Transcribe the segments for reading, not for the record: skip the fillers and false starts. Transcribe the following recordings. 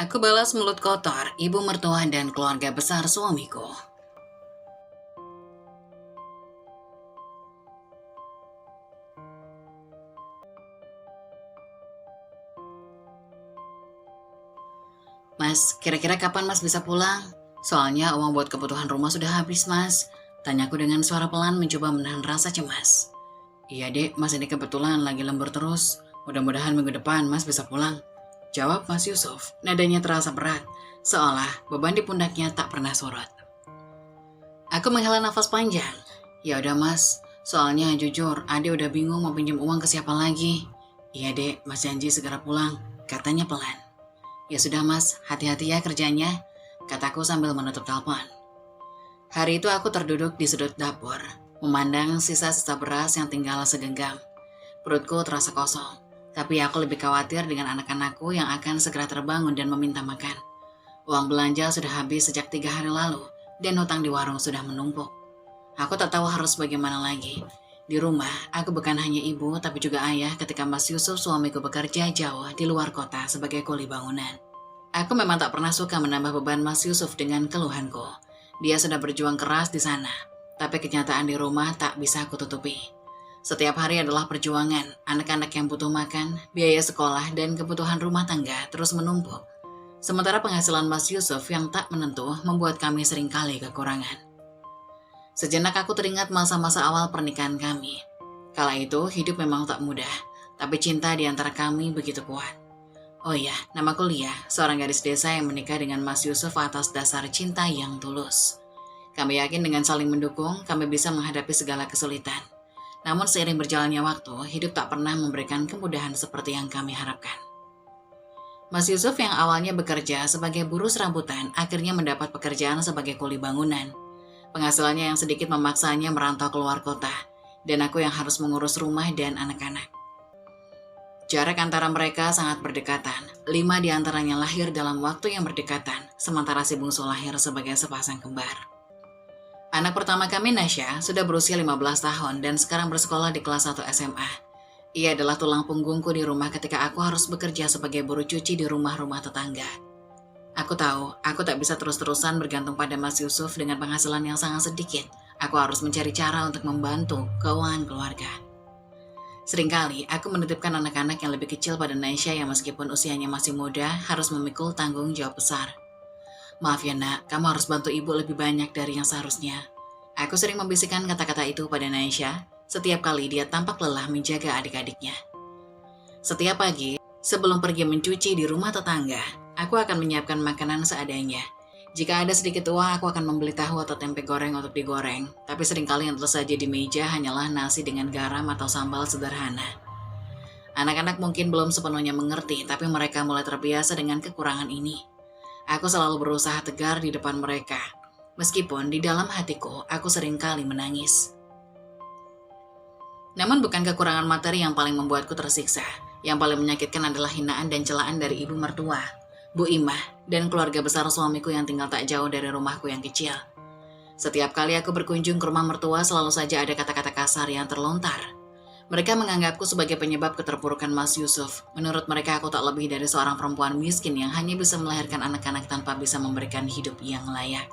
Aku balas mulut kotor, ibu mertua dan keluarga besar suamiku. Mas, kira-kira kapan Mas bisa pulang? Soalnya uang buat kebutuhan rumah sudah habis, Mas. Tanyaku dengan suara pelan mencoba menahan rasa cemas. Iya dek, Mas ini kebetulan lagi lembur terus. Mudah-mudahan minggu depan Mas bisa pulang. Jawab Mas Yusuf, nadanya terasa berat, seolah beban di pundaknya tak pernah surut. Aku menghela nafas panjang. Ya udah Mas, soalnya jujur, Ade udah bingung mau pinjam uang ke siapa lagi. Iya dek, Mas janji segera pulang, katanya pelan. Ya sudah Mas, hati-hati ya kerjanya, kataku sambil menutup telepon. Hari itu aku terduduk di sudut dapur, memandang sisa-sisa beras yang tinggal segenggam. Perutku terasa kosong, tapi aku lebih khawatir dengan anak-anakku yang akan segera terbangun dan meminta makan. Uang belanja sudah habis sejak 3 hari lalu, dan hutang di warung sudah menumpuk. Aku tak tahu harus bagaimana lagi. Di rumah, aku bukan hanya ibu, tapi juga ayah ketika Mas Yusuf suamiku bekerja jauh di luar kota sebagai kuli bangunan. Aku memang tak pernah suka menambah beban Mas Yusuf dengan keluhanku. Dia sudah berjuang keras di sana, tapi kenyataan di rumah tak bisa aku tutupi. Setiap hari adalah perjuangan, anak-anak yang butuh makan, biaya sekolah, dan kebutuhan rumah tangga terus menumpuk. Sementara penghasilan Mas Yusuf yang tak menentu membuat kami seringkali kekurangan. Sejenak aku teringat masa-masa awal pernikahan kami. Kala itu hidup memang tak mudah, tapi cinta di antara kami begitu kuat. Oh iya, namaku Lia, seorang gadis desa yang menikah dengan Mas Yusuf atas dasar cinta yang tulus. Kami yakin dengan saling mendukung, kami bisa menghadapi segala kesulitan. Namun seiring berjalannya waktu, hidup tak pernah memberikan kemudahan seperti yang kami harapkan. Mas Yusuf yang awalnya bekerja sebagai buruh serabutan, akhirnya mendapat pekerjaan sebagai kuli bangunan. Penghasilannya yang sedikit memaksanya merantau keluar kota, dan aku yang harus mengurus rumah dan anak-anak. Jarak antara mereka sangat berdekatan. 5 diantaranya lahir dalam waktu yang berdekatan, sementara si bungsu lahir sebagai sepasang kembar. Anak pertama kami, Nasya, sudah berusia 15 tahun dan sekarang bersekolah di kelas 1 SMA. Ia adalah tulang punggungku di rumah ketika aku harus bekerja sebagai buruh cuci di rumah-rumah tetangga. Aku tahu, aku tak bisa terus-terusan bergantung pada Mas Yusuf dengan penghasilan yang sangat sedikit. Aku harus mencari cara untuk membantu keuangan keluarga. Seringkali aku menitipkan anak-anak yang lebih kecil pada Naisha yang meskipun usianya masih muda harus memikul tanggung jawab besar. Maaf ya nak, kamu harus bantu ibu lebih banyak dari yang seharusnya. Aku sering membisikkan kata-kata itu pada Naisha setiap kali dia tampak lelah menjaga adik-adiknya. Setiap pagi, sebelum pergi mencuci di rumah tetangga, aku akan menyiapkan makanan seadanya. Jika ada sedikit uang, aku akan membeli tahu atau tempe goreng untuk digoreng. Tapi seringkali yang tersaji di meja hanyalah nasi dengan garam atau sambal sederhana. Anak-anak mungkin belum sepenuhnya mengerti, tapi mereka mulai terbiasa dengan kekurangan ini. Aku selalu berusaha tegar di depan mereka. Meskipun di dalam hatiku, aku seringkali menangis. Namun bukan kekurangan materi yang paling membuatku tersiksa. Yang paling menyakitkan adalah hinaan dan celaan dari ibu mertua, Bu Imah, dan keluarga besar suamiku yang tinggal tak jauh dari rumahku yang kecil. Setiap kali aku berkunjung ke rumah mertua selalu saja ada kata-kata kasar yang terlontar. Mereka menganggapku sebagai penyebab keterpurukan Mas Yusuf. Menurut mereka aku tak lebih dari seorang perempuan miskin yang hanya bisa melahirkan anak-anak tanpa bisa memberikan hidup yang layak.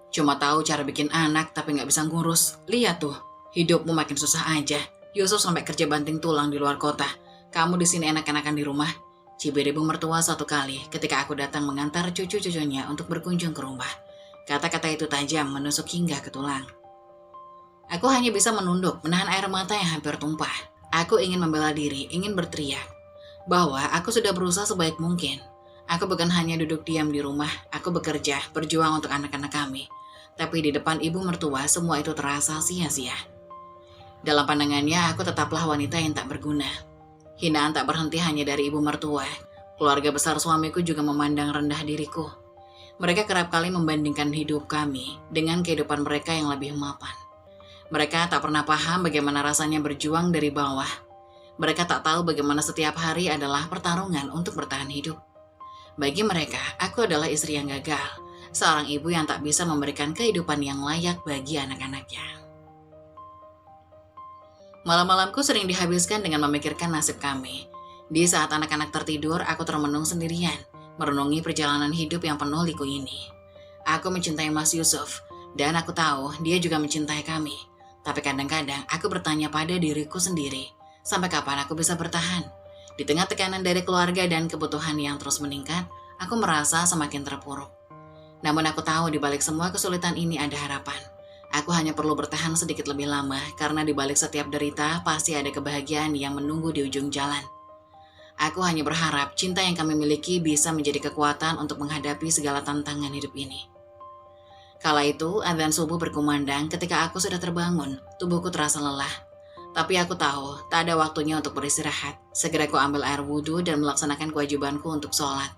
Cuma tahu cara bikin anak tapi gak bisa ngurus. Lihat tuh, hidupmu makin susah aja. Yusuf sampai kerja banting tulang di luar kota. Kamu di sini enak-enakan di rumah. Cibir ibu mertua suatu kali ketika aku datang mengantar cucu-cucunya untuk berkunjung ke rumah. Kata-kata itu tajam menusuk hingga ke tulang. Aku hanya bisa menunduk, menahan air mata yang hampir tumpah. Aku ingin membela diri, ingin berteriak bahwa aku sudah berusaha sebaik mungkin. Aku bukan hanya duduk diam di rumah, aku bekerja, berjuang untuk anak-anak kami. Tapi di depan ibu mertua semua itu terasa sia-sia. Dalam pandangannya aku tetaplah wanita yang tak berguna. Hinaan tak berhenti hanya dari ibu mertua. Keluarga besar suamiku juga memandang rendah diriku. Mereka kerap kali membandingkan hidup kami dengan kehidupan mereka yang lebih mapan. Mereka tak pernah paham bagaimana rasanya berjuang dari bawah. Mereka tak tahu bagaimana setiap hari adalah pertarungan untuk bertahan hidup. Bagi mereka, aku adalah istri yang gagal, seorang ibu yang tak bisa memberikan kehidupan yang layak bagi anak-anaknya. Malam-malamku sering dihabiskan dengan memikirkan nasib kami. Di saat anak-anak tertidur, aku termenung sendirian. merenungi perjalanan hidup yang penuh liku ini. Aku mencintai Mas Yusuf, dan aku tahu dia juga mencintai kami. Tapi kadang-kadang aku bertanya pada diriku sendiri, sampai kapan aku bisa bertahan? Di tengah tekanan dari keluarga dan kebutuhan yang terus meningkat, aku merasa semakin terpuruk. Namun aku tahu di balik semua kesulitan ini ada harapan. Aku hanya perlu bertahan sedikit lebih lama, karena di balik setiap derita pasti ada kebahagiaan yang menunggu di ujung jalan. Aku hanya berharap cinta yang kami miliki bisa menjadi kekuatan untuk menghadapi segala tantangan hidup ini. Kala itu, adzan subuh berkumandang ketika aku sudah terbangun, tubuhku terasa lelah. Tapi aku tahu, tak ada waktunya untuk beristirahat. Segera aku ambil air wudhu dan melaksanakan kewajibanku untuk sholat.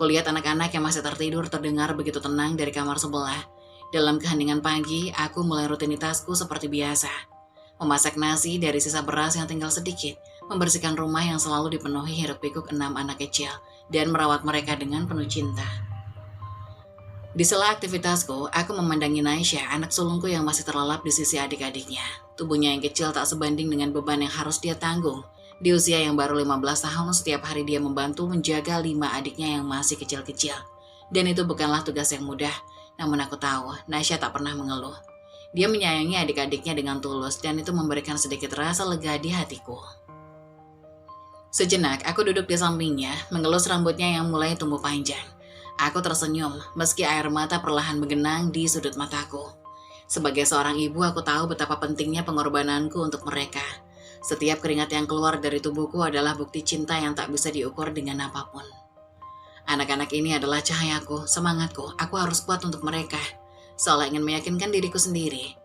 Kulihat anak-anak yang masih tertidur terdengar begitu tenang dari kamar sebelah. Dalam keheningan pagi, aku mulai rutinitasku seperti biasa. Memasak nasi dari sisa beras yang tinggal sedikit, membersihkan rumah yang selalu dipenuhi hiruk-pikuk 6 anak kecil, dan merawat mereka dengan penuh cinta. Di sela aktivitasku, aku memandangi Naisha, anak sulungku yang masih terlelap di sisi adik-adiknya. Tubuhnya yang kecil tak sebanding dengan beban yang harus dia tanggung. Di usia yang baru 15 tahun, setiap hari dia membantu menjaga 5 adiknya yang masih kecil-kecil. Dan itu bukanlah tugas yang mudah, namun aku tahu Naisha tak pernah mengeluh. Dia menyayangi adik-adiknya dengan tulus, dan itu memberikan sedikit rasa lega di hatiku. Sejenak, aku duduk di sampingnya, mengelus rambutnya yang mulai tumbuh panjang. Aku tersenyum, meski air mata perlahan menggenang di sudut mataku. Sebagai seorang ibu, aku tahu betapa pentingnya pengorbananku untuk mereka. Setiap keringat yang keluar dari tubuhku adalah bukti cinta yang tak bisa diukur dengan apapun. Anak-anak ini adalah cahayaku, semangatku, aku harus kuat untuk mereka. Seolah ingin meyakinkan diriku sendiri.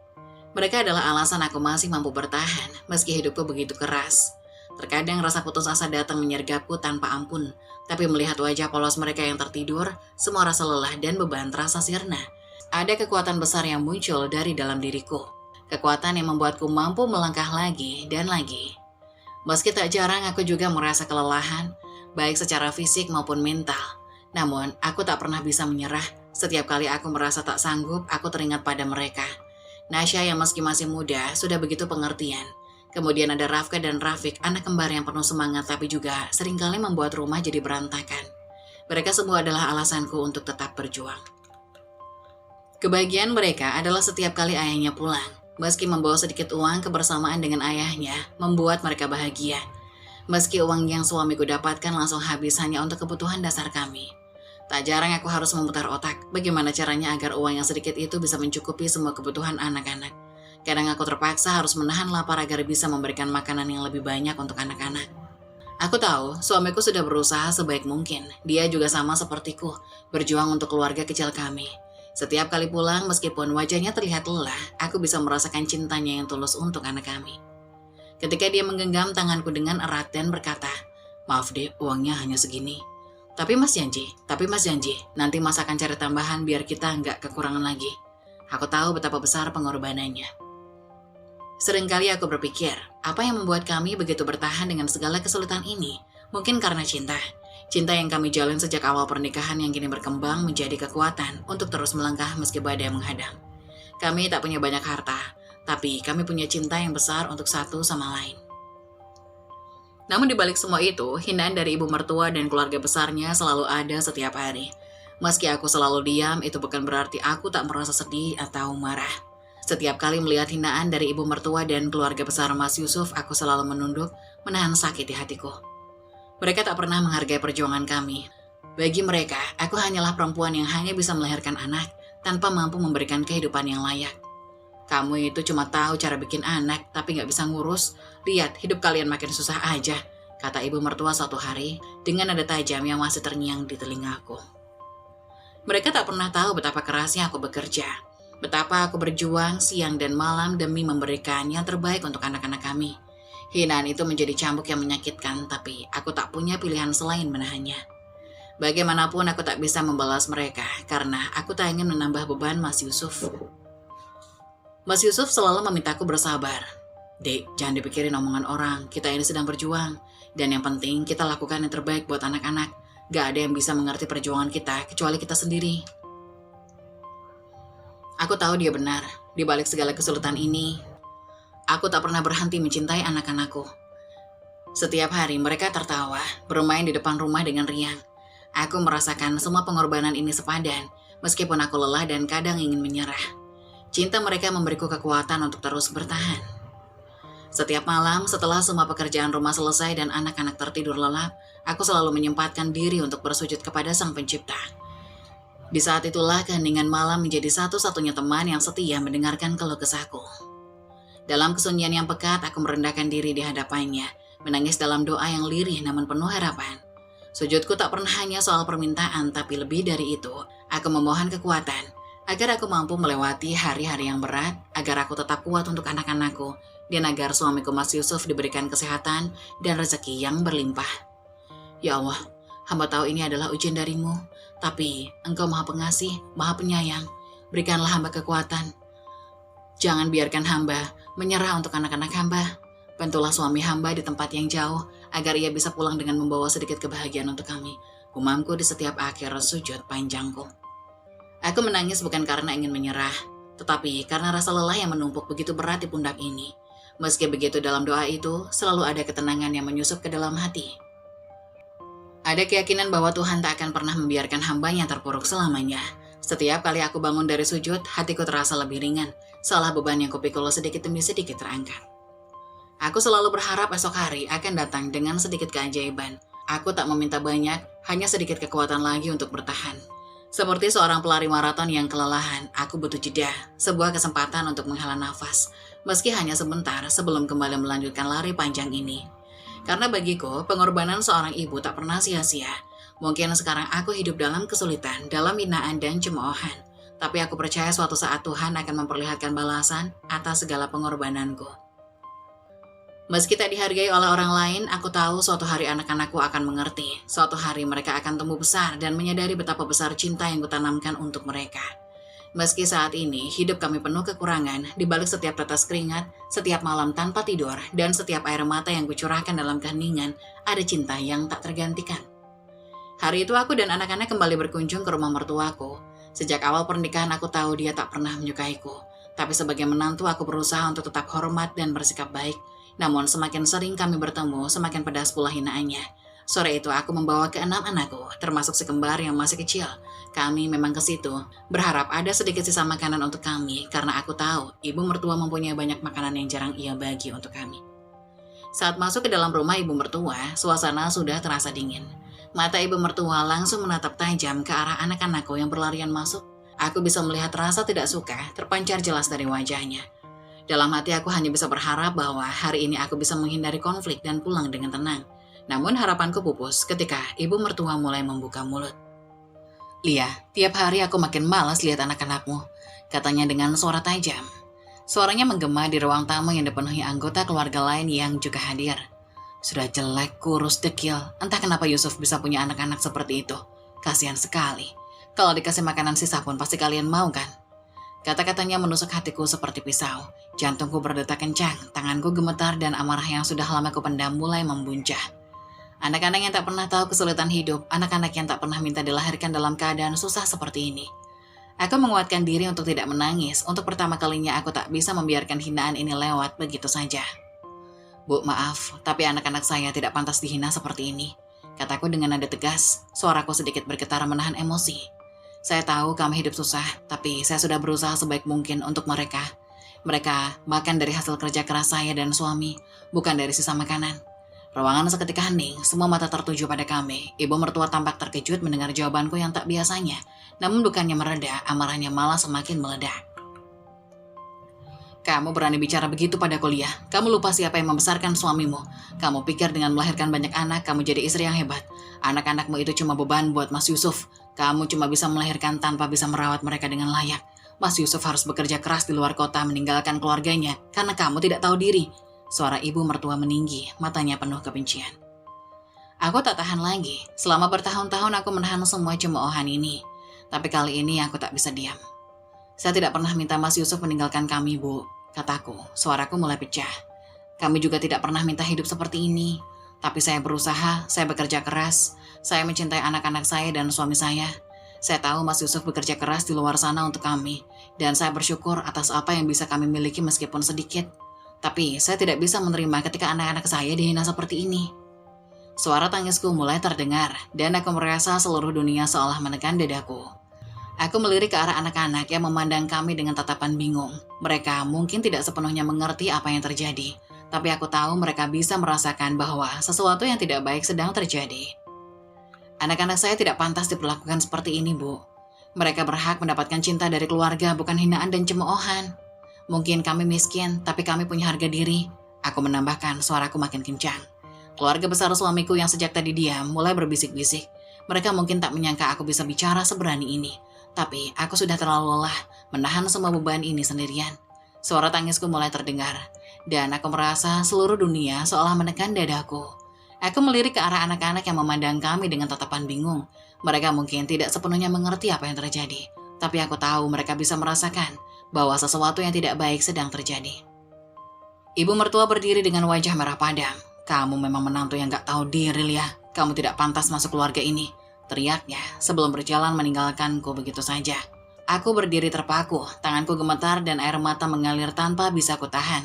Mereka adalah alasan aku masih mampu bertahan, meski hidupku begitu keras. Terkadang rasa putus asa datang menyergapku tanpa ampun. Tapi melihat wajah polos mereka yang tertidur, semua rasa lelah dan beban terasa sirna. Ada kekuatan besar yang muncul dari dalam diriku. Kekuatan yang membuatku mampu melangkah lagi dan lagi. Meski tak jarang aku juga merasa kelelahan, baik secara fisik maupun mental. Namun, aku tak pernah bisa menyerah. Setiap kali aku merasa tak sanggup, aku teringat pada mereka. Nasya yang meski masih muda, sudah begitu pengertian. Kemudian ada Rafka dan Rafiq, anak kembar yang penuh semangat tapi juga seringkali membuat rumah jadi berantakan. Mereka semua adalah alasanku untuk tetap berjuang. Kebahagiaan mereka adalah setiap kali ayahnya pulang. Meski membawa sedikit uang, kebersamaan dengan ayahnya membuat mereka bahagia. Meski uang yang suamiku dapatkan langsung habis hanya untuk kebutuhan dasar kami. Tak jarang aku harus memutar otak bagaimana caranya agar uang yang sedikit itu bisa mencukupi semua kebutuhan anak-anak. Kadang aku terpaksa harus menahan lapar agar bisa memberikan makanan yang lebih banyak untuk anak-anak. Aku tahu suamiku sudah berusaha sebaik mungkin. Dia juga sama sepertiku, berjuang untuk keluarga kecil kami. Setiap kali pulang, meskipun wajahnya terlihat lelah, aku bisa merasakan cintanya yang tulus untuk anak kami. Ketika dia menggenggam tanganku dengan erat dan berkata, "Maaf deh, uangnya hanya segini. Tapi mas janji, nanti mas akan cari tambahan biar kita nggak kekurangan lagi." Aku tahu betapa besar pengorbanannya. Seringkali aku berpikir, apa yang membuat kami begitu bertahan dengan segala kesulitan ini? Mungkin karena cinta. Cinta yang kami jalin sejak awal pernikahan yang kini berkembang menjadi kekuatan untuk terus melangkah meski badai menghadang. Kami tak punya banyak harta, tapi kami punya cinta yang besar untuk satu sama lain. Namun di balik semua itu, hinaan dari ibu mertua dan keluarga besarnya selalu ada setiap hari. Meski aku selalu diam, itu bukan berarti aku tak merasa sedih atau marah. Setiap kali melihat hinaan dari ibu mertua dan keluarga besar Mas Yusuf, aku selalu menunduk, menahan sakit di hatiku. Mereka tak pernah menghargai perjuangan kami. Bagi mereka, aku hanyalah perempuan yang hanya bisa melahirkan anak, tanpa mampu memberikan kehidupan yang layak. Kamu itu cuma tahu cara bikin anak, tapi gak bisa ngurus. Lihat, hidup kalian makin susah aja, kata ibu mertua suatu hari, dengan nada tajam yang masih terngiang di telingaku. Mereka tak pernah tahu betapa kerasnya aku bekerja. Betapa aku berjuang siang dan malam demi memberikan yang terbaik untuk anak-anak kami. Hinaan itu menjadi cambuk yang menyakitkan, tapi aku tak punya pilihan selain menahannya. Bagaimanapun aku tak bisa membalas mereka, karena aku tak ingin menambah beban Mas Yusuf. Mas Yusuf selalu memintaku bersabar. "Dek, jangan dipikirin omongan orang, kita ini sedang berjuang. Dan yang penting kita lakukan yang terbaik buat anak-anak. Gak ada yang bisa mengerti perjuangan kita, kecuali kita sendiri." Aku tahu dia benar. Di balik segala kesulitan ini, aku tak pernah berhenti mencintai anak-anakku. Setiap hari mereka tertawa, bermain di depan rumah dengan riang. Aku merasakan semua pengorbanan ini sepadan, meskipun aku lelah dan kadang ingin menyerah. Cinta mereka memberiku kekuatan untuk terus bertahan. Setiap malam, setelah semua pekerjaan rumah selesai dan anak-anak tertidur lelap, aku selalu menyempatkan diri untuk bersujud kepada Sang Pencipta. Di saat itulah keheningan malam menjadi satu-satunya teman yang setia mendengarkan keluh kesahku. Dalam kesunyian yang pekat, aku merendahkan diri di hadapannya, menangis dalam doa yang lirih namun penuh harapan. Sujudku tak pernah hanya soal permintaan, tapi lebih dari itu, aku memohon kekuatan, agar aku mampu melewati hari-hari yang berat, agar aku tetap kuat untuk anak-anakku, dan agar suamiku Mas Yusuf diberikan kesehatan dan rezeki yang berlimpah. Ya Allah, hamba tahu ini adalah ujian darimu, tapi Engkau Maha Pengasih, Maha Penyayang, berikanlah hamba kekuatan. Jangan biarkan hamba menyerah untuk anak-anak hamba. Bantulah suami hamba di tempat yang jauh, agar ia bisa pulang dengan membawa sedikit kebahagiaan untuk kami. Gumamku di setiap akhir sujud panjangku. Aku menangis bukan karena ingin menyerah, tetapi karena rasa lelah yang menumpuk begitu berat di pundak ini. Meski begitu, dalam doa itu selalu ada ketenangan yang menyusup ke dalam hati. Ada keyakinan bahwa Tuhan tak akan pernah membiarkan hambanya terpuruk selamanya. Setiap kali aku bangun dari sujud, hatiku terasa lebih ringan, seolah beban yang kupikul sedikit demi sedikit terangkat. Aku selalu berharap esok hari akan datang dengan sedikit keajaiban. Aku tak meminta banyak, hanya sedikit kekuatan lagi untuk bertahan. Seperti seorang pelari maraton yang kelelahan, aku butuh jeda, sebuah kesempatan untuk menghela nafas, meski hanya sebentar sebelum kembali melanjutkan lari panjang ini. Karena bagiku, pengorbanan seorang ibu tak pernah sia-sia. Mungkin sekarang aku hidup dalam kesulitan, dalam hinaan dan cemoohan. Tapi aku percaya suatu saat Tuhan akan memperlihatkan balasan atas segala pengorbananku. Meski tak dihargai oleh orang lain, aku tahu suatu hari anak-anakku akan mengerti. Suatu hari mereka akan tumbuh besar dan menyadari betapa besar cinta yang kutanamkan untuk mereka. Meski saat ini hidup kami penuh kekurangan, di balik setiap tetes keringat, setiap malam tanpa tidur, dan setiap air mata yang kucurahkan dalam keheningan, ada cinta yang tak tergantikan. Hari itu aku dan anak-anak kembali berkunjung ke rumah mertuaku. Sejak awal pernikahan aku tahu dia tak pernah menyukaiku. Tapi sebagai menantu aku berusaha untuk tetap hormat dan bersikap baik. Namun semakin sering kami bertemu, semakin pedas pula hinaannya. Sore itu aku membawa ke 6 anakku, termasuk si kembar yang masih kecil. Kami memang ke situ, berharap ada sedikit sisa makanan untuk kami, karena aku tahu ibu mertua mempunyai banyak makanan yang jarang ia bagi untuk kami. Saat masuk ke dalam rumah ibu mertua, suasana sudah terasa dingin. Mata ibu mertua langsung menatap tajam ke arah anak-anakku yang berlarian masuk. Aku bisa melihat rasa tidak suka terpancar jelas dari wajahnya. Dalam hati aku hanya bisa berharap bahwa hari ini aku bisa menghindari konflik dan pulang dengan tenang. Namun harapanku pupus ketika ibu mertua mulai membuka mulut. "Lia, tiap hari aku makin malas lihat anak-anakmu," katanya dengan suara tajam. Suaranya menggema di ruang tamu yang dipenuhi anggota keluarga lain yang juga hadir. "Sudah jelek, kurus, dekil. Entah kenapa Yusuf bisa punya anak-anak seperti itu. Kasihan sekali. Kalau dikasih makanan sisa pun pasti kalian mau kan?" Kata-katanya menusuk hatiku seperti pisau. Jantungku berdetak kencang, tanganku gemetar dan amarah yang sudah lama kupendam mulai membuncah. Anak-anak yang tak pernah tahu kesulitan hidup, anak-anak yang tak pernah minta dilahirkan dalam keadaan susah seperti ini. Aku menguatkan diri untuk tidak menangis. Untuk pertama kalinya aku tak bisa membiarkan hinaan ini lewat begitu saja. "Bu, maaf, tapi anak-anak saya tidak pantas dihina seperti ini," kataku dengan nada tegas. Suaraku sedikit bergetar menahan emosi. "Saya tahu kami hidup susah, tapi saya sudah berusaha sebaik mungkin untuk mereka. Mereka makan dari hasil kerja keras saya dan suami, bukan dari sisa makanan." Ruangan seketika hening, semua mata tertuju pada kami. Ibu mertua tampak terkejut mendengar jawabanku yang tak biasanya. Namun bukannya mereda, amarahnya malah semakin meledak. "Kamu berani bicara begitu pada kuliah? Kamu lupa siapa yang membesarkan suamimu. Kamu pikir dengan melahirkan banyak anak, kamu jadi istri yang hebat. Anak-anakmu itu cuma beban buat Mas Yusuf. Kamu cuma bisa melahirkan tanpa bisa merawat mereka dengan layak. Mas Yusuf harus bekerja keras di luar kota meninggalkan keluarganya karena kamu tidak tahu diri." Suara ibu mertua meninggi, matanya penuh kebencian. Aku tak tahan lagi. Selama bertahun-tahun aku menahan semua cemoohan ini. Tapi kali ini aku tak bisa diam. "Saya tidak pernah minta Mas Yusuf meninggalkan kami, Bu," kataku. Suaraku mulai pecah. "Kami juga tidak pernah minta hidup seperti ini. Tapi saya berusaha, saya bekerja keras. Saya mencintai anak-anak saya dan suami saya. Saya tahu Mas Yusuf bekerja keras di luar sana untuk kami. Dan saya bersyukur atas apa yang bisa kami miliki meskipun sedikit. Tapi saya tidak bisa menerima ketika anak-anak saya dihina seperti ini." Suara tangisku mulai terdengar, dan aku merasa seluruh dunia seolah menekan dadaku. Aku melirik ke arah anak-anak yang memandang kami dengan tatapan bingung. Mereka mungkin tidak sepenuhnya mengerti apa yang terjadi, tapi aku tahu mereka bisa merasakan bahwa sesuatu yang tidak baik sedang terjadi. Anak-anak saya tidak pantas diperlakukan seperti ini, Bu. Mereka berhak mendapatkan cinta dari keluarga, bukan hinaan dan cemoohan. Mungkin kami miskin, tapi kami punya harga diri. Aku menambahkan, suaraku makin kencang. Keluarga besar suamiku yang sejak tadi diam mulai berbisik-bisik. Mereka mungkin tak menyangka aku bisa bicara seberani ini. Tapi aku sudah terlalu lelah menahan semua beban ini sendirian. Suara tangisku mulai terdengar, dan aku merasa seluruh dunia seolah menekan dadaku. Aku melirik ke arah anak-anak yang memandang kami dengan tatapan bingung. Mereka mungkin tidak sepenuhnya mengerti apa yang terjadi, tapi aku tahu mereka bisa merasakan bahwa sesuatu yang tidak baik sedang terjadi. Ibu mertua berdiri dengan wajah merah padam. "Kamu memang menantu yang gak tahu diri, Lia. Kamu tidak pantas masuk keluarga ini," teriaknya sebelum berjalan meninggalkanku begitu saja. Aku berdiri terpaku, tanganku gemetar dan air mata mengalir tanpa bisa kutahan.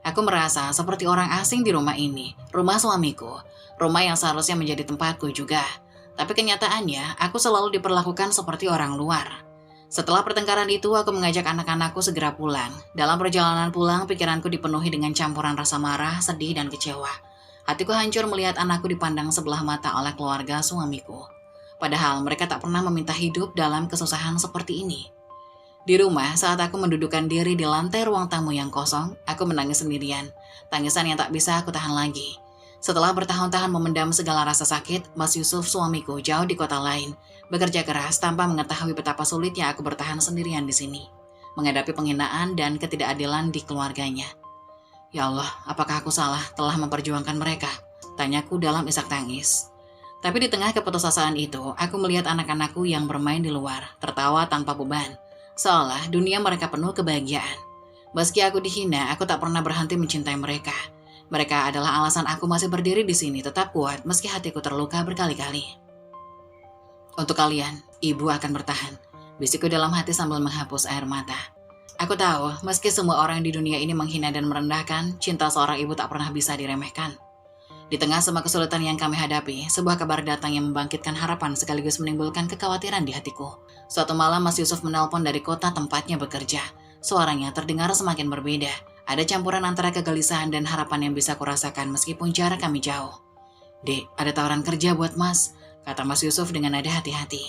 Aku merasa seperti orang asing di rumah ini, rumah suamiku, rumah yang seharusnya menjadi tempatku juga. Tapi kenyataannya, aku selalu diperlakukan seperti orang luar. Setelah pertengkaran itu, aku mengajak anak-anakku segera pulang. Dalam perjalanan pulang, pikiranku dipenuhi dengan campuran rasa marah, sedih, dan kecewa. Hatiku hancur melihat anakku dipandang sebelah mata oleh keluarga suamiku. Padahal mereka tak pernah meminta hidup dalam kesusahan seperti ini. Di rumah, saat aku mendudukkan diri di lantai ruang tamu yang kosong, aku menangis sendirian. Tangisan yang tak bisa aku tahan lagi. Setelah bertahun-tahun memendam segala rasa sakit, Mas Yusuf suamiku jauh di kota lain, bekerja keras tanpa mengetahui betapa sulitnya aku bertahan sendirian di sini, menghadapi penghinaan dan ketidakadilan di keluarganya. Ya Allah, apakah aku salah telah memperjuangkan mereka? Tanyaku dalam isak tangis. Tapi di tengah keputusasaan itu, aku melihat anak-anakku yang bermain di luar, tertawa tanpa beban, seolah dunia mereka penuh kebahagiaan. Meski aku dihina, aku tak pernah berhenti mencintai mereka. Mereka adalah alasan aku masih berdiri di sini tetap kuat meski hatiku terluka berkali-kali. Untuk kalian, ibu akan bertahan, bisikku dalam hati sambil menghapus air mata. Aku tahu, meski semua orang di dunia ini menghina dan merendahkan, cinta seorang ibu tak pernah bisa diremehkan. Di tengah semua kesulitan yang kami hadapi, sebuah kabar datang yang membangkitkan harapan sekaligus menimbulkan kekhawatiran di hatiku. Suatu malam Mas Yusuf menelpon dari kota tempatnya bekerja. Suaranya terdengar semakin berbeda. Ada campuran antara kegelisahan dan harapan yang bisa kurasakan meskipun jarak kami jauh. "Dek, ada tawaran kerja buat Mas," kata Mas Yusuf dengan nada hati-hati.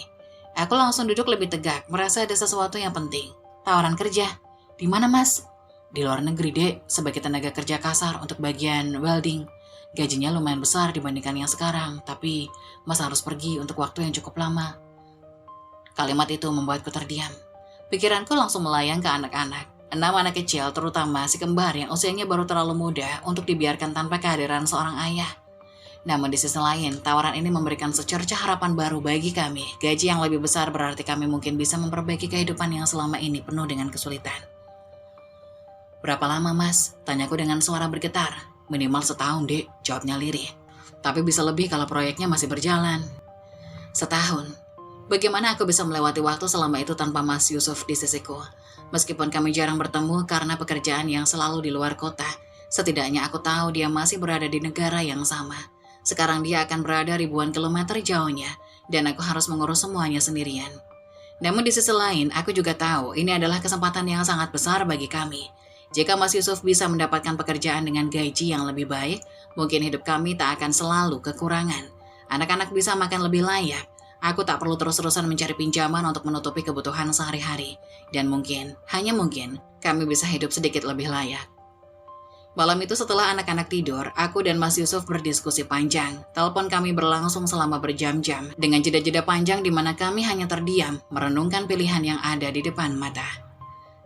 Aku langsung duduk lebih tegak, merasa ada sesuatu yang penting. "Tawaran kerja? Di mana, Mas?" "Di luar negeri, Dek, sebagai tenaga kerja kasar untuk bagian welding. Gajinya lumayan besar dibandingkan yang sekarang, tapi Mas harus pergi untuk waktu yang cukup lama." Kalimat itu membuatku terdiam. Pikiranku langsung melayang ke anak-anak. 6 anak kecil, terutama si kembar yang usianya baru terlalu muda untuk dibiarkan tanpa kehadiran seorang ayah. Namun di sisi lain, tawaran ini memberikan secercah harapan baru bagi kami. Gaji yang lebih besar berarti kami mungkin bisa memperbaiki kehidupan yang selama ini penuh dengan kesulitan. "Berapa lama, Mas?" tanyaku dengan suara bergetar. "Minimal setahun, Dek," jawabnya lirih. "Tapi bisa lebih kalau proyeknya masih berjalan." Setahun. Bagaimana aku bisa melewati waktu selama itu tanpa Mas Yusuf di sisiku? Meskipun kami jarang bertemu karena pekerjaan yang selalu di luar kota, setidaknya aku tahu dia masih berada di negara yang sama. Sekarang dia akan berada ribuan kilometer jauhnya, dan aku harus mengurus semuanya sendirian. Namun di sisi lain, aku juga tahu ini adalah kesempatan yang sangat besar bagi kami. Jika Mas Yusuf bisa mendapatkan pekerjaan dengan gaji yang lebih baik, mungkin hidup kami tak akan selalu kekurangan. Anak-anak bisa makan lebih layak. Aku tak perlu terus-terusan mencari pinjaman untuk menutupi kebutuhan sehari-hari. Dan mungkin, hanya mungkin, kami bisa hidup sedikit lebih layak. Malam itu setelah anak-anak tidur, aku dan Mas Yusuf berdiskusi panjang. Telepon kami berlangsung selama berjam-jam, dengan jeda-jeda panjang di mana kami hanya terdiam, merenungkan pilihan yang ada di depan mata.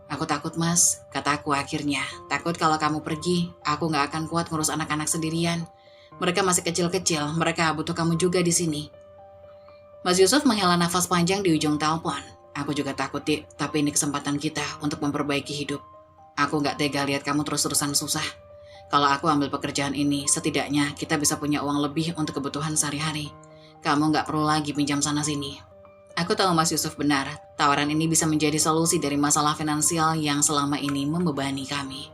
"Aku takut, Mas," kataku akhirnya. "Takut kalau kamu pergi, aku gak akan kuat ngurus anak-anak sendirian. Mereka masih kecil-kecil, mereka butuh kamu juga di sini." Mas Yusuf menghela nafas panjang di ujung telepon. "Aku juga takut, Dik, tapi ini kesempatan kita untuk memperbaiki hidup. Aku gak tega lihat kamu terus-terusan susah. Kalau aku ambil pekerjaan ini, setidaknya kita bisa punya uang lebih untuk kebutuhan sehari-hari. Kamu gak perlu lagi pinjam sana-sini." Aku tahu Mas Yusuf benar, tawaran ini bisa menjadi solusi dari masalah finansial yang selama ini membebani kami.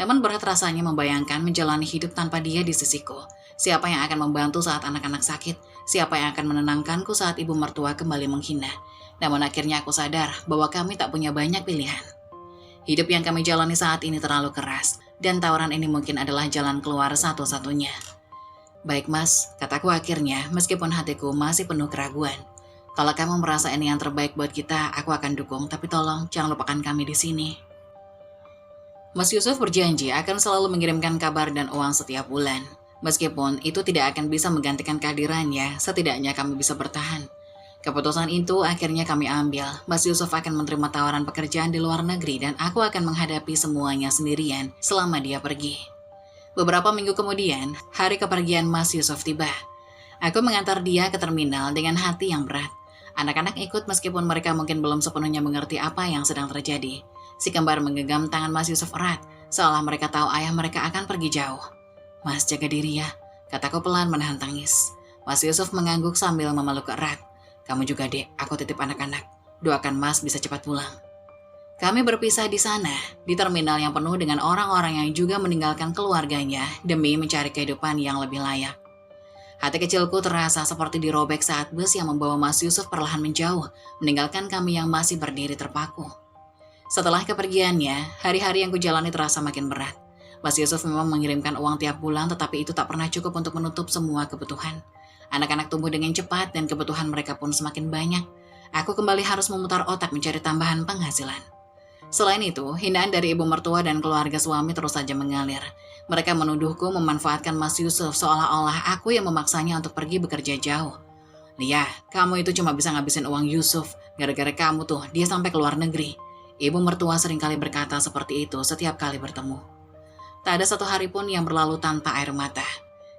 Namun berat rasanya membayangkan menjalani hidup tanpa dia di sisiku. Siapa yang akan membantu saat anak-anak sakit? Siapa yang akan menenangkanku saat ibu mertua kembali menghina? Namun akhirnya aku sadar bahwa kami tak punya banyak pilihan. Hidup yang kami jalani saat ini terlalu keras, dan tawaran ini mungkin adalah jalan keluar satu-satunya. Baik mas, kataku akhirnya meskipun hatiku masih penuh keraguan. Kalau kamu merasa ini yang terbaik buat kita, aku akan dukung, tapi tolong jangan lupakan kami di sini. Mas Yusuf berjanji akan selalu mengirimkan kabar dan uang setiap bulan. Meskipun itu tidak akan bisa menggantikan kehadirannya, setidaknya kami bisa bertahan. Keputusan itu akhirnya kami ambil. Mas Yusuf akan menerima tawaran pekerjaan di luar negeri dan aku akan menghadapi semuanya sendirian selama dia pergi. Beberapa minggu kemudian, hari kepergian Mas Yusuf tiba. Aku mengantar dia ke terminal dengan hati yang berat. Anak-anak ikut meskipun mereka mungkin belum sepenuhnya mengerti apa yang sedang terjadi. Si kembar menggenggam tangan Mas Yusuf erat, seolah mereka tahu ayah mereka akan pergi jauh. Mas, jaga diri ya, kataku pelan menahan tangis. Mas Yusuf mengangguk sambil memeluk erat. Kamu juga dek, aku titip anak-anak. Doakan Mas bisa cepat pulang. Kami berpisah di sana, di terminal yang penuh dengan orang-orang yang juga meninggalkan keluarganya demi mencari kehidupan yang lebih layak. Hati kecilku terasa seperti dirobek saat bus yang membawa Mas Yusuf perlahan menjauh, meninggalkan kami yang masih berdiri terpaku. Setelah kepergiannya, hari-hari yang kujalani terasa makin berat. Mas Yusuf memang mengirimkan uang tiap bulan, tetapi itu tak pernah cukup untuk menutup semua kebutuhan. Anak-anak tumbuh dengan cepat dan kebutuhan mereka pun semakin banyak. Aku kembali harus memutar otak mencari tambahan penghasilan. Selain itu, hinaan dari ibu mertua dan keluarga suami terus saja mengalir. Mereka menuduhku memanfaatkan Mas Yusuf seolah-olah aku yang memaksanya untuk pergi bekerja jauh. Lia, kamu itu cuma bisa ngabisin uang Yusuf. Gara-gara kamu tuh, dia sampai ke luar negeri. Ibu mertua seringkali berkata seperti itu setiap kali bertemu. Tak ada satu hari pun yang berlalu tanpa air mata.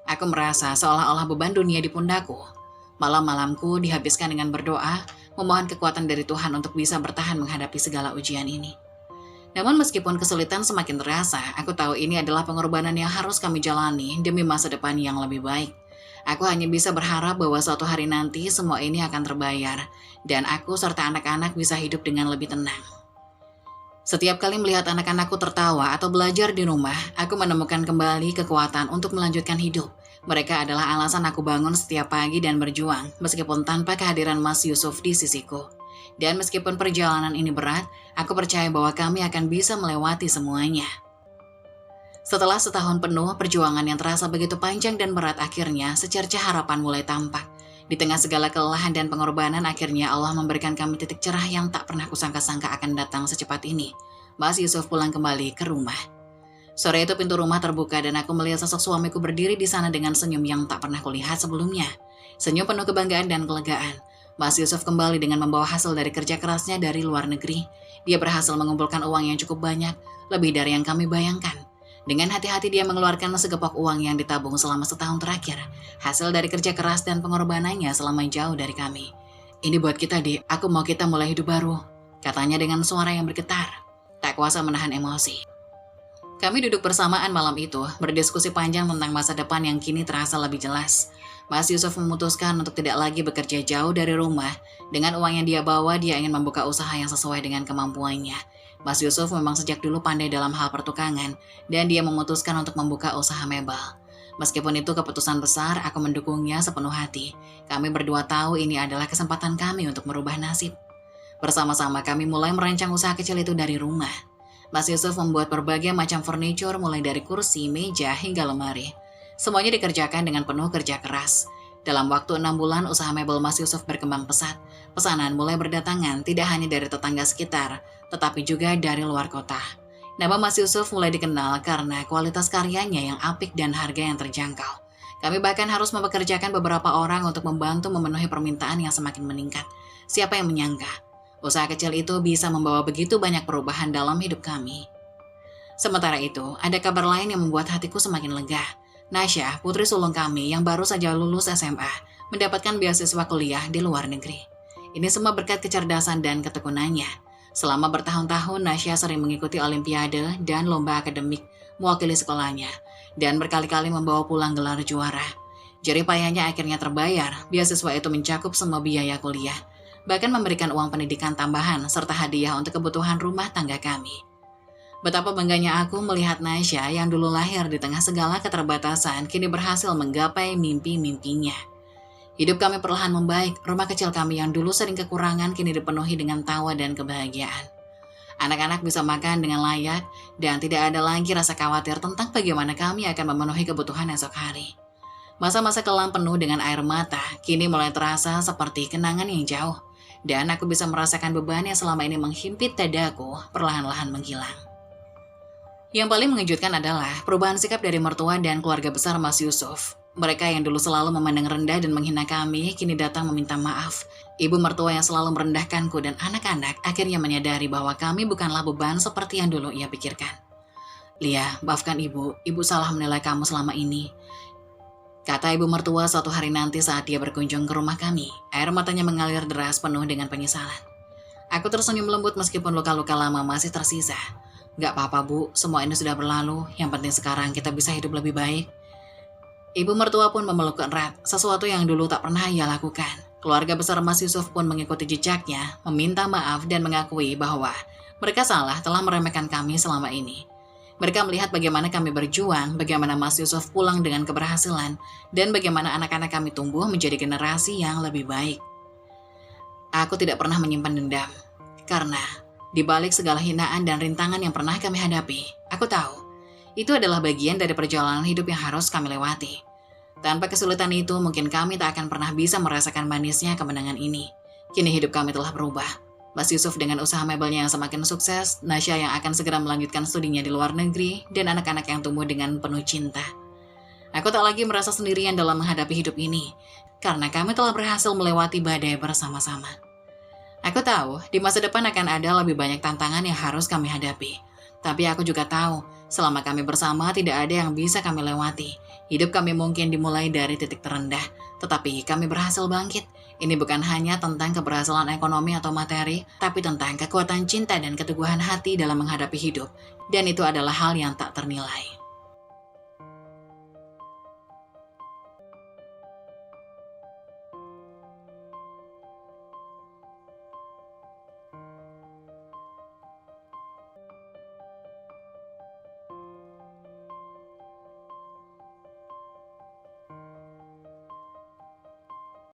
Aku merasa seolah-olah beban dunia di pundakku. Malam-malamku dihabiskan dengan berdoa, memohon kekuatan dari Tuhan untuk bisa bertahan menghadapi segala ujian ini. Namun meskipun kesulitan semakin terasa, aku tahu ini adalah pengorbanan yang harus kami jalani demi masa depan yang lebih baik. Aku hanya bisa berharap bahwa suatu hari nanti semua ini akan terbayar, dan aku serta anak-anak bisa hidup dengan lebih tenang. Setiap kali melihat anak-anakku tertawa atau belajar di rumah, aku menemukan kembali kekuatan untuk melanjutkan hidup. Mereka adalah alasan aku bangun setiap pagi dan berjuang, meskipun tanpa kehadiran Mas Yusuf di sisiku. Dan meskipun perjalanan ini berat, aku percaya bahwa kami akan bisa melewati semuanya. Setelah setahun penuh perjuangan yang terasa begitu panjang dan berat, akhirnya secercah harapan mulai tampak. Di tengah segala kelelahan dan pengorbanan, akhirnya Allah memberikan kami titik cerah yang tak pernah kusangka-sangka akan datang secepat ini. Mas Yusuf pulang kembali ke rumah. Sore itu pintu rumah terbuka dan aku melihat sosok suamiku berdiri di sana dengan senyum yang tak pernah kulihat sebelumnya. Senyum penuh kebanggaan dan kelegaan. Mas Yusuf kembali dengan membawa hasil dari kerja kerasnya dari luar negeri. Dia berhasil mengumpulkan uang yang cukup banyak, lebih dari yang kami bayangkan. Dengan hati-hati dia mengeluarkan segepok uang yang ditabung selama setahun terakhir. Hasil dari kerja keras dan pengorbanannya selama jauh dari kami. Ini buat kita, Dik. Aku mau kita mulai hidup baru, katanya dengan suara yang bergetar. Tak kuasa menahan emosi. Kami duduk bersamaan malam itu, berdiskusi panjang tentang masa depan yang kini terasa lebih jelas. Mas Yusuf memutuskan untuk tidak lagi bekerja jauh dari rumah. Dengan uang yang dia bawa, dia ingin membuka usaha yang sesuai dengan kemampuannya. Mas Yusuf memang sejak dulu pandai dalam hal pertukangan, dan dia memutuskan untuk membuka usaha mebel. Meskipun itu keputusan besar, aku mendukungnya sepenuh hati. Kami berdua tahu ini adalah kesempatan kami untuk merubah nasib. Bersama-sama kami mulai merancang usaha kecil itu dari rumah. Mas Yusuf membuat berbagai macam furniture mulai dari kursi, meja, hingga lemari. Semuanya dikerjakan dengan penuh kerja keras. Dalam waktu 6 bulan, usaha mebel Mas Yusuf berkembang pesat. Pesanan mulai berdatangan tidak hanya dari tetangga sekitar, tetapi juga dari luar kota. Nama Mas Yusuf mulai dikenal karena kualitas karyanya yang apik dan harga yang terjangkau. Kami bahkan harus mempekerjakan beberapa orang untuk membantu memenuhi permintaan yang semakin meningkat. Siapa yang menyangka, usaha kecil itu bisa membawa begitu banyak perubahan dalam hidup kami. Sementara itu, ada kabar lain yang membuat hatiku semakin lega. Nasya, putri sulung kami yang baru saja lulus SMA, mendapatkan beasiswa kuliah di luar negeri. Ini semua berkat kecerdasan dan ketekunannya. Selama bertahun-tahun, Nasya sering mengikuti olimpiade dan lomba akademik mewakili sekolahnya, dan berkali-kali membawa pulang gelar juara. Jerih payahnya akhirnya terbayar, beasiswa itu mencakup semua biaya kuliah, bahkan memberikan uang pendidikan tambahan serta hadiah untuk kebutuhan rumah tangga kami. Betapa bangganya aku melihat Nasya yang dulu lahir di tengah segala keterbatasan kini berhasil menggapai mimpi-mimpinya. Hidup kami perlahan membaik, rumah kecil kami yang dulu sering kekurangan kini dipenuhi dengan tawa dan kebahagiaan. Anak-anak bisa makan dengan layak dan tidak ada lagi rasa khawatir tentang bagaimana kami akan memenuhi kebutuhan esok hari. Masa-masa kelam penuh dengan air mata kini mulai terasa seperti kenangan yang jauh, dan aku bisa merasakan beban yang selama ini menghimpit dadaku perlahan-lahan menghilang. Yang paling mengejutkan adalah perubahan sikap dari mertua dan keluarga besar Mas Yusuf. Mereka yang dulu selalu memandang rendah dan menghina kami, kini datang meminta maaf. Ibu mertua yang selalu merendahkanku dan anak-anak akhirnya menyadari bahwa kami bukanlah beban seperti yang dulu ia pikirkan. "Lia, maafkan ibu salah menilai kamu selama ini," kata ibu mertua suatu hari nanti saat dia berkunjung ke rumah kami. Air matanya mengalir deras penuh dengan penyesalan. Aku tersenyum lembut meskipun luka-luka lama masih tersisa. "Gak apa-apa bu, semua ini sudah berlalu, yang penting sekarang kita bisa hidup lebih baik." Ibu mertua pun memeluk erat, sesuatu yang dulu tak pernah ia lakukan. Keluarga besar Mas Yusuf pun mengikuti jejaknya, meminta maaf dan mengakui bahwa mereka salah telah meremehkan kami selama ini. Mereka melihat bagaimana kami berjuang, bagaimana Mas Yusuf pulang dengan keberhasilan, dan bagaimana anak-anak kami tumbuh menjadi generasi yang lebih baik. Aku tidak pernah menyimpan dendam, karena di balik segala hinaan dan rintangan yang pernah kami hadapi, aku tahu itu adalah bagian dari perjalanan hidup yang harus kami lewati. Tanpa kesulitan itu, mungkin kami tak akan pernah bisa merasakan manisnya kemenangan ini. Kini hidup kami telah berubah. Mas Yusuf dengan usaha mebelnya yang semakin sukses, Nasya yang akan segera melanjutkan studinya di luar negeri, dan anak-anak yang tumbuh dengan penuh cinta. Aku tak lagi merasa sendirian dalam menghadapi hidup ini, karena kami telah berhasil melewati badai bersama-sama. Aku tahu, di masa depan akan ada lebih banyak tantangan yang harus kami hadapi. Tapi aku juga tahu, selama kami bersama tidak ada yang bisa kami lewati. Hidup kami mungkin dimulai dari titik terendah, tetapi kami berhasil bangkit. Ini bukan hanya tentang keberhasilan ekonomi atau materi, tapi tentang kekuatan cinta dan keteguhan hati dalam menghadapi hidup. Dan itu adalah hal yang tak ternilai.